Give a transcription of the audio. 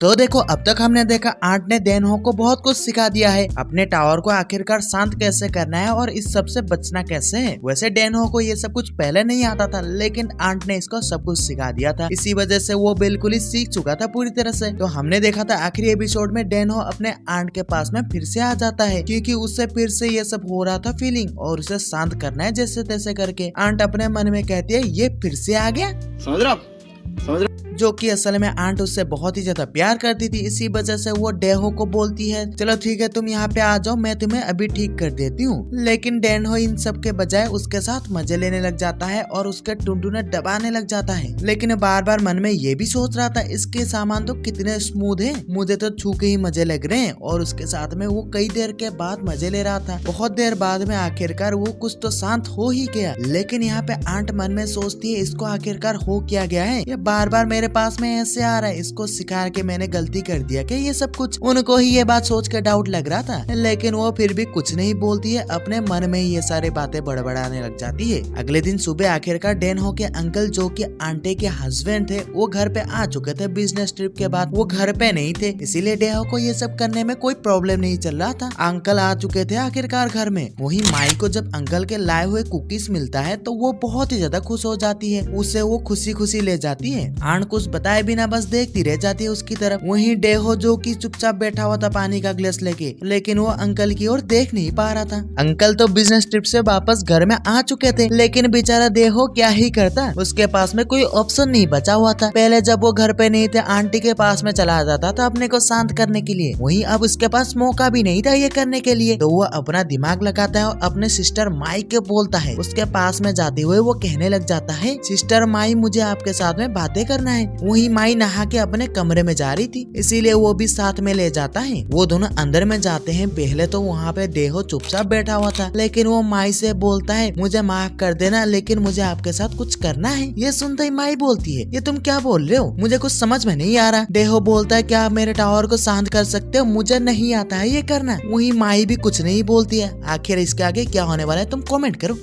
तो देखो, अब तक हमने देखा आंट ने डेनहो को बहुत कुछ सिखा दिया है, अपने टावर को आखिरकार शांत कैसे करना है और इस सब से बचना कैसे है। वैसे डेनहो को ये सब कुछ पहले नहीं आता था, लेकिन आंट ने इसको सब कुछ सिखा दिया था। इसी वजह से वो बिल्कुल ही सीख चुका था पूरी तरह से। तो हमने देखा था आखिरी एपिसोड में डेनहो अपने आंट के पास में फिर से आ जाता है, क्योंकि उससे फिर से ये सब हो रहा था फीलिंग, और उसे शांत करना है जैसे तैसे करके। आंट अपने मन में कहती है ये फिर से आ गया, समझ रहे हो आप? समझ रहे हो? जो कि असल में आंट उससे बहुत ही ज्यादा प्यार करती थी। इसी वजह से वो डेहो को बोलती है चलो ठीक है, तुम यहाँ पे आ जाओ, मैं तुम्हें अभी ठीक कर देती हूँ। लेकिन डेनहो इन सब के बजाय उसके साथ मजे लेने लग जाता है और उसके टुनटुने दबाने लग जाता है। लेकिन बार बार मन में ये भी सोच रहा था इसके सामान तो कितने स्मूथ है, मुझे तो छू के ही मजे लग रहे हैं। और उसके साथ में वो कई देर के बाद मजे ले रहा था। बहुत देर बाद में आखिरकार वो कुछ तो शांत हो ही गया। लेकिन यहाँ पे आंट मन में सोचती है इसको आखिरकार हो क्या गया है, ये बार बार मेरे पास में ऐसे आ रहा है, इसको सिखा के मैंने गलती कर दिया क्या ये सब कुछ। उनको ही ये बात सोच के डाउट लग रहा था, लेकिन वो फिर भी कुछ नहीं बोलती है, अपने मन में ही ये सारी बातें बड़बड़ाने लग जाती है। अगले दिन सुबह आखिरकार डेनहो के अंकल, जो कि आंटे के हस्बैंड थे, वो घर पे आ चुके थे। बिजनेस ट्रिप के बाद वो घर पे नहीं थे, इसीलिए डेहो को ये सब करने में कोई प्रॉब्लम नहीं चल रहा था। अंकल आ चुके थे आखिरकार घर में। वही माई को जब अंकल के लाए हुए कुकीज मिलता है तो वो बहुत ही ज्यादा खुश हो जाती है, उसे वो खुशी खुशी ले जाती है। आंट कुछ बताए बिना बस देखती रह जाती है उसकी तरफ। वहीं डेहो, जो कि चुपचाप बैठा हुआ था पानी का गिलास लेके, लेकिन वो अंकल की ओर देख नहीं पा रहा था। अंकल तो बिजनेस ट्रिप से वापस घर में आ चुके थे, लेकिन बेचारा डेहो क्या ही करता, उसके पास में कोई ऑप्शन नहीं बचा हुआ था। पहले जब वो घर पे नहीं थे, आंटी के पास में चला जाता था अपने को शांत करने के लिए। वहीं अब उसके पास मौका भी नहीं था ये करने के लिए, तो वो अपना दिमाग लगाता है और अपने सिस्टर माई के बोलता है। उसके पास में जाते हुए वो कहने लग जाता है सिस्टर माई, मुझे आपके साथ में बातें करना है। वही माई नहा के अपने कमरे में जा रही थी, इसीलिए वो भी साथ में ले जाता है। वो दोनों अंदर में जाते हैं। पहले तो वहाँ पे डेहो चुपचाप बैठा हुआ था, लेकिन वो माई से बोलता है मुझे माफ कर देना, लेकिन मुझे आपके साथ कुछ करना है। ये सुनते ही माई बोलती है ये तुम क्या बोल रहे हो, मुझे कुछ समझ में नहीं आ रहा। डेहो बोलता है क्या आप मेरे टावर को शांत कर सकते हो, मुझे नहीं आता है ये करना। वही माई भी कुछ नहीं बोलती है। आखिर इसके आगे क्या होने वाला है तुम कमेंट करो।